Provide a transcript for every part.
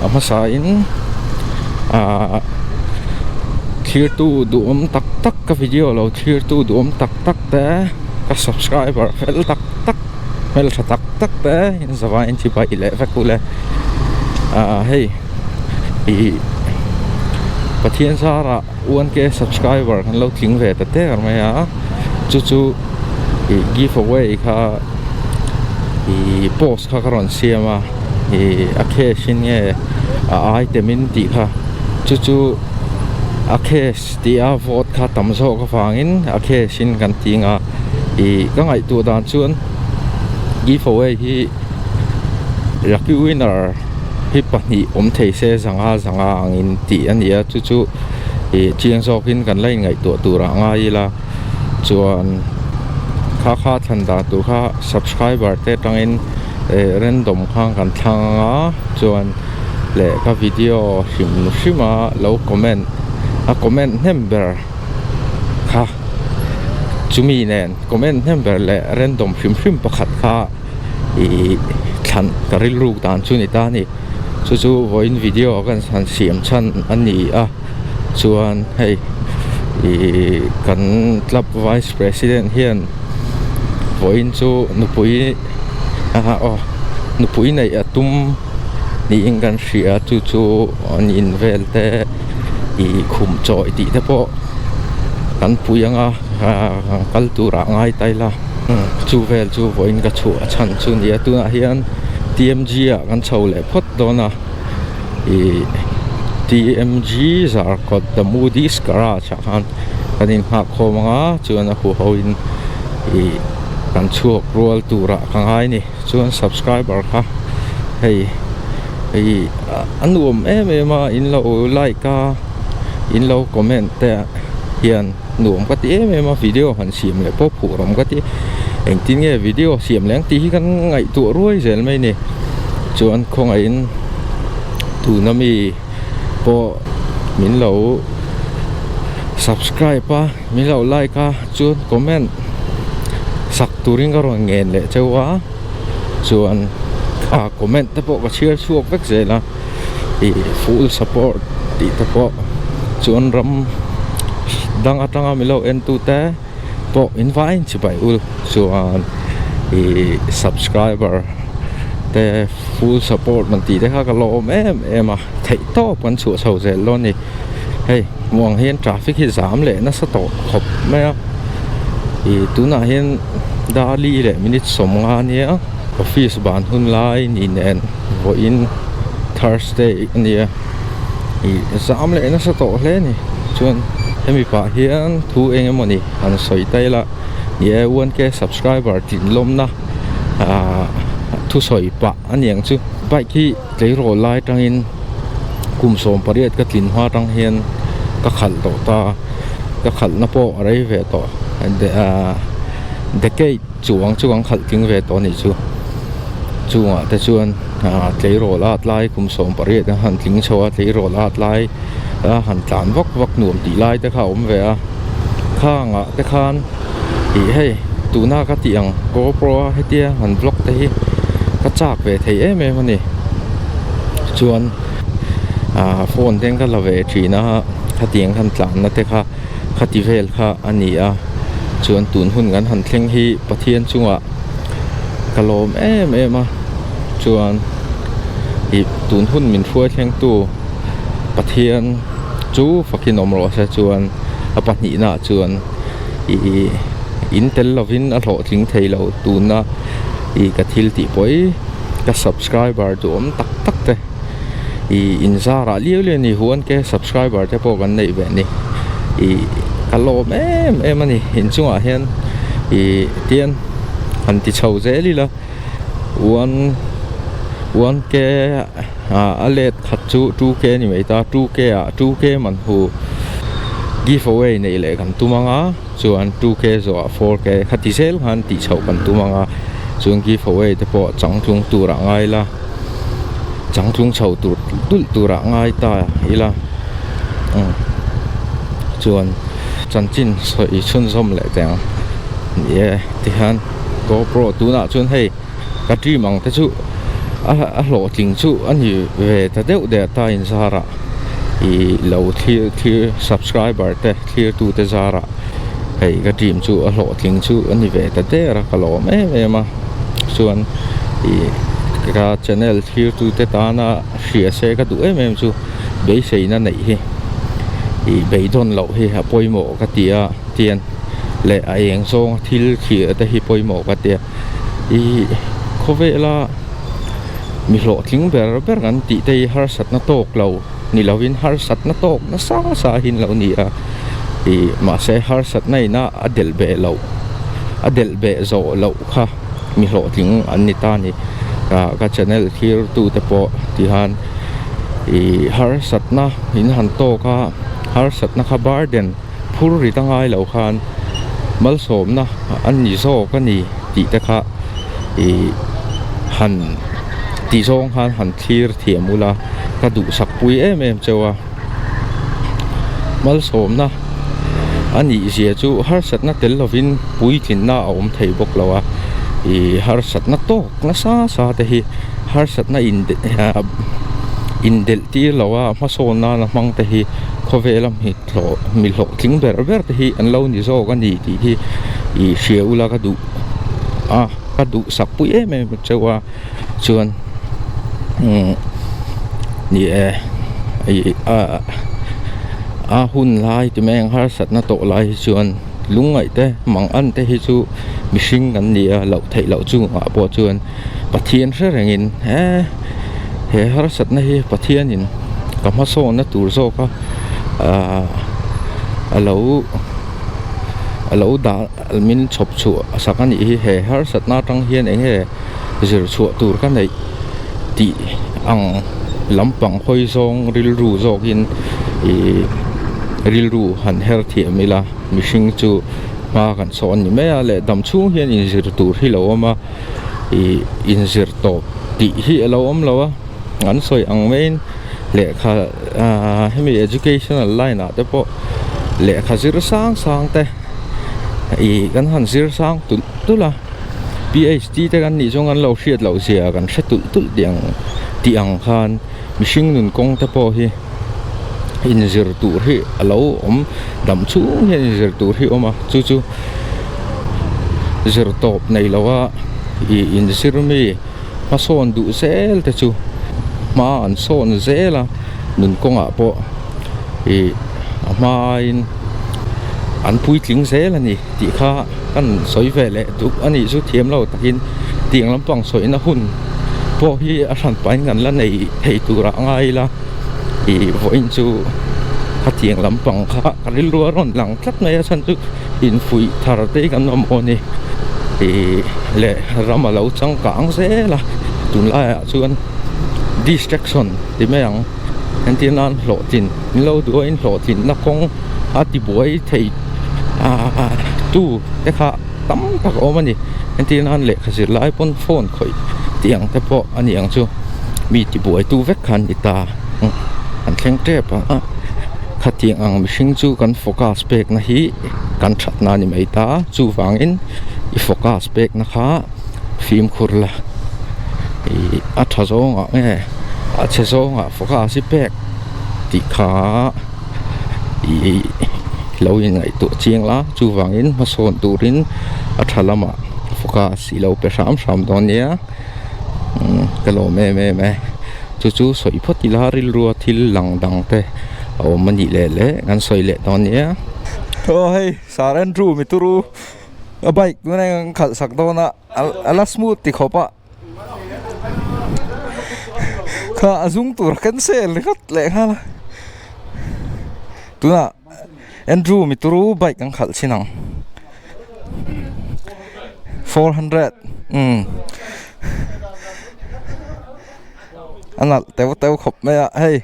amasain clear tu duom tak tak ka video lo clear tu duom tak tak te ka subscriber fel tak tak fel tak tak te in zawa in chi bai le vakule hey pathian sara 1k subscriber kan lo thling ve ta te ar mai a chu giveaway kha post kha karon siama akhe shin nge item in ti kha chu akhe stia vote kha tamzo ka fangin akhe shin kan tinga ka ngai tu dan chuan giveaway hi lucky winner hi pahni thei se zanga angin ti ania chu chiang zokin kan lai ngai tu tura ngai la chuan kha thanda tu kha subscriber te tangin random khang kan thanga chuan le ka video hima lo comment number kha chumi nen comment number le random him pakhat kha than karil ru dan chuni ta ni chu voin video kan san siam chan ani a chuan hei kan club vice president hian voin chu nupui nei atum ni ingan ria chu an invel te khum choi ti te po kan puyanga kaltura ngai taila chu vel chu voin ka chu chan chu ni atuna hian TMG a kan chole phot dona TMG zar kot the Moody's garage khan kanin ha khomanga chuan a hu hoin kan chuak rual tura kangai ni chuan subscriber kha hei anuam em in lo like ka in lo comment te hian nuam ka ti em video han sim le po phuram ka ti eng tin nge video siam leng ti kan ngai tu ruai zel mai ni chuan khonga in tu nami po min lo subscribe pa min lo like ka chuan comment sak turing ka ron ngen le chewa chuan comment te po ka share chuak vek zela full support ti te po chuan ram dang atanga milo en tu te po invite chi bai ul chuan subscriber te full support man ti te kha ka lom em a thei to pan chu chho zel lo ni hei muang hian traffic hi zam le na sa to khop me a tuna hian dali le minute somnga nia office ban hun lai ni nen vo in Thursday nia zam le na sa to hle ni chuan hemi pa hian thu engemoni an soi taila ye 1k subscriber tin lomna thu soi pa aniang chu bike hi tleiro lai tangin kumsom pariat ka tin hwa tang hian ka khal to ta ka khal na po rei ve to and decade chuang khal king ve to ni chu chunga te chuan tleiro lat lai kumsom pariat han tling chowa tleiro lat lai han tlan vak nuam ti lai te kha om ve a khanga te khan hei tuna ka tiang GoPro hetia han vlog te hi ka chak ve thei em ani chuan phone ten ka lave thina kha tiang han tlan na te kha khati vel kha ani a chuan tun hun gan han thleng hi pathian chunga kalom em a chuan tun hun min phua thleng tu pathian chu fakin omro sa chuan apahni na chuan intel lovin a hlo tling thei lo tuna ka thil ti poi ka subscriber dum tak te inzara liu ni huan ke subscriber te po kan nei ve ni kalom em ani in chunga hian tian han ti chho zeli la 1k alet khat chu 2k ni mai ta 2k man hu giveaway nei le kan tumanga chuan 2k zo 4k khati sel han ti chho kan tumanga chuan giveaway te po changthung tura ngai la changthung chho tul tura ngai ta ila chuan chanchin soi chun som le teng ye ti han GoPro tuna chuan hei ka tri mang te chu a lo ting chu ani ve ta deuh de ta in zara I lo thir subscriber te thir tu te zara hei ka dream chu a lo ting chu ani ve ta de ra ka lo me ma chuan ka channel thir tu te ta na share se ka du em chu be sei na nei hi be don lo hi ha poimo ka tia tian le a eng song thil khia te hi poimo ka tia khovela mi lo thing ber kan ti te har sat na tok lo ni lovin har sat na tok na sa hin lo ni a ma se har sat nei na adel be zo lo kha mi lo thing an ni ta ni ka channel thir tu te po ti han har sat na in han to ka har sat na kha barden phur ri tangai lo khan mal som na an ni zo ka ni ti te kha han ti zong han thir thiamula ka du sak pui em chewa mal som na ani zia chu har sat na tel lovin pui thin na om thei bok lawa har sat na tok na sa te hi har sat na in del ti lawa ma so na na mang te hi khovelam hi tlo mi lo thing ber te hi an lo ni zo ka ni ti hi sheula ka du sak pui em chewa chuan ni hun lai ti meng har sat na to lai chuan lungai te mang an te hi chu mishing an ni lo thei lo chu a po chuan pathian hre rengin he har sat na hi pathian in ka ma so na tur zo ka alo da min chop chu sakani hi he har sat na tang hian eng he zir chu tur ka nei ti ang lampang khoi zong ril ru zok in ril ru han her thiamila mishing chu ma kan so ni me ale dam chu hian in zir tur hi lo ama in zir to ti hi lo om lo an soi ang main le kha hemi educational line a te po le kha zir sang te kan han zir sang tu la PhD te kan ni jong an lo hriat lo sia kan hretul diang tiang khan mishing nun kong te po hi in zir tur hi alo om dam chu hian in zir tur hi oma chu zir top nei lawa in zir mi ma son du zel te chu ma an son zela nun kong a po ma in an pui tling zel ani ti kha kan soi ve le du ani chu thiam lo takin tiang lampang soi na hun po hi a ran pai ngan la nei thei tura ngai la voin chu kha tiang lampang kha ril ruwa ron lang tlat mai chan chu in fui thar te kan nom oni le ramalo chang kang zela tun la chuan distraction ti meang antinan lo tin lo duin lo tin na kong ati boy thei tu te kha tam tak omani antinan le khazir lai pon phone khoi tiang te po ani ang chu mi ti boy tu vek khan ita an thleng te pa kha tiang ang mihring chu kan focus pek na hi kan that na ni mai ta chu wangin I focus pek na kha film khurla a tha zong a nge a che zong a focus pek ti kha lo in ngai tu chiang la chu wangin ma son turin a thalama focus lo pe sam don nia kalo me chu soi photi la ril ruwa thil lang dang te o mani le ngan soi le don nia hei saren ru mituru bike nang khal sak do na ala smooth ti khopa kha azung tur cancel khat le hala tuna Andrew Mituru bike ang khal sinang 400 anal tew khop me hey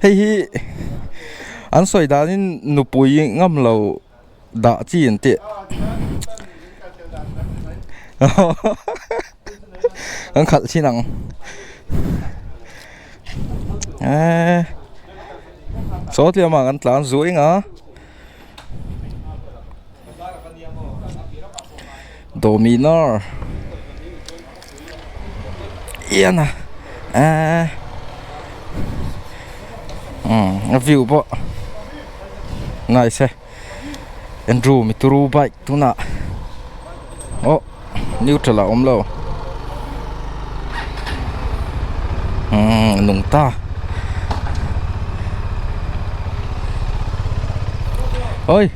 hi an soi da nin nupui ngam lo da chi en te ang khal sinang so tia ma kan tlan zui nga Dominar yên view bộ này xe Andrew Mituru Bike tu nạ neutral là lâu nung ta ôi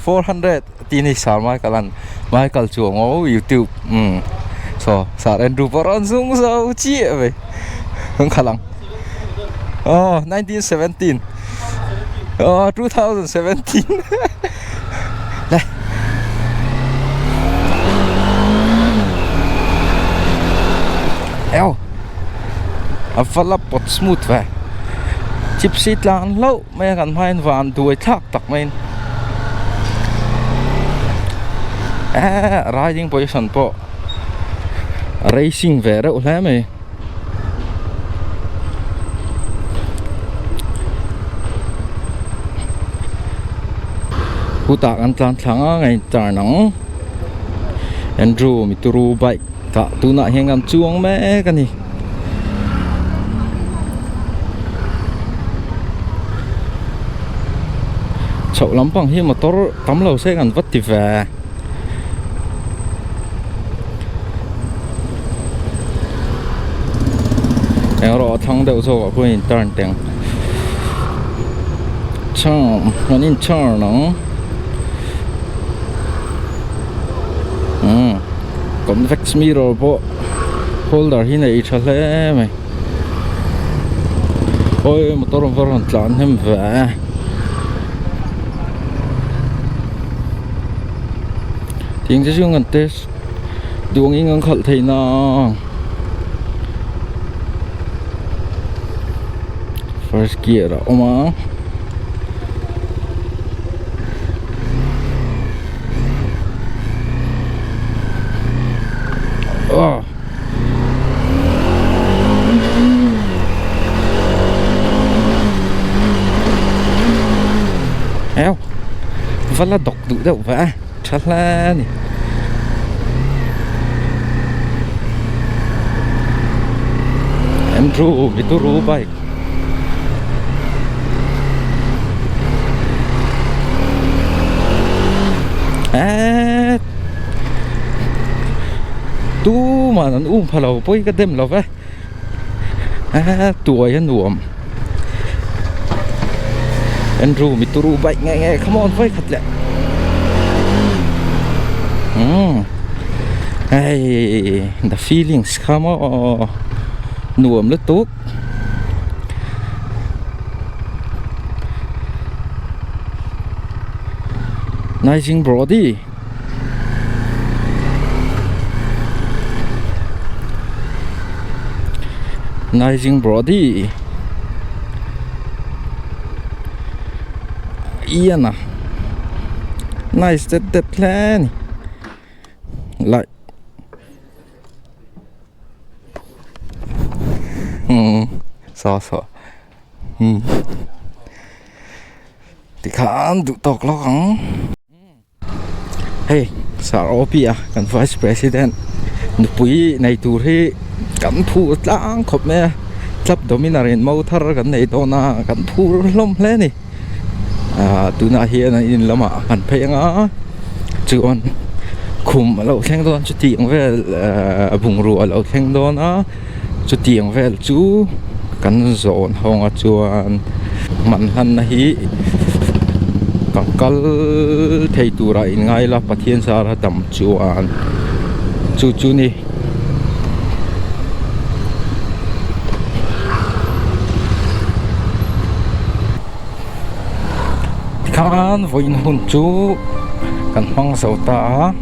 400 tini sar mai kal chuang YouTube so sar Andrew paron sung so chi vậy không khalang 1917 2017 đây eo phải là bot smooth vậy chip seat lan lâu mấy gần hai vạn đuôi thác tắc men riding position po racing về đâu thế mày cụ tạ ăn tan thắng ngày trời nắng Andrew Mituru Bike cả tu nãy hiện ăn chuông mẹ cái này chậu lắm bằng khi mà tôi tắm lầu xe gần vất thì về em rõ thằng đầu số của mình toàn tiếng chăng nó nên chăng nó convex mirror bộ holder hi này cho lẽ mày ôi mà tôi vẫn chọn thêm về tiếng chứ ngân tết đuông ý ngân khẩn thì nó first gear đó mà eo vẫn là độc đủ đâu vậy chắc là nè Andrew Mituru Bike tu mà nó phải lâu bôi cái đêm lâu vậy tuổi anh nuông Andrew Mituru Bike nghe come on với thật lẹ hey the feelings come on nuông rất tốt nice body nice body yên nice that plan lại so thì khán tụ tộc lo không hey sao opia kan vice president nupui này tu hi kan phu tlang khop me club dominarin mau thar kan nei to na kan phu lom hle ni tu na hi na in lama kan phe nga chuan khum lo theng don chu tiang vel bung ru lo theng don a chu tiang vel chu kan zon hong a chuan man han na hi kal thei tu ra in ngai la pathian sa ra tam chuan chu ni kan voin hun chu kan mang sau ta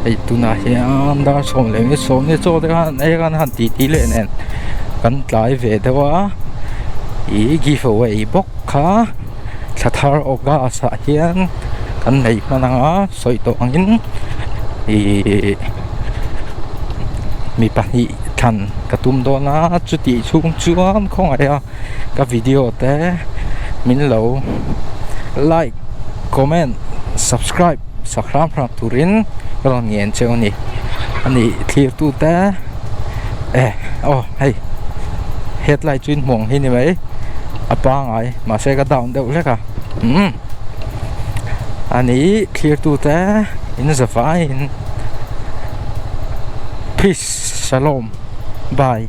ai tu na hian da som le som ne cho de kan han ti le nen kan tlai ve dewa i giveaway box kha thar oga sa hian kan nei mananga soi to angin mi pani than katum do na chuti chung chuan khong aya ka video te min lo like comment subscribe sakram turin ron yen cheu ni anh ấy clear tu ta hey headlight chuyên mong hi ni mấy apa ngai mà xe cái down đâu lẽ cả anh ấy clear tu ta in the fine peace shalom bye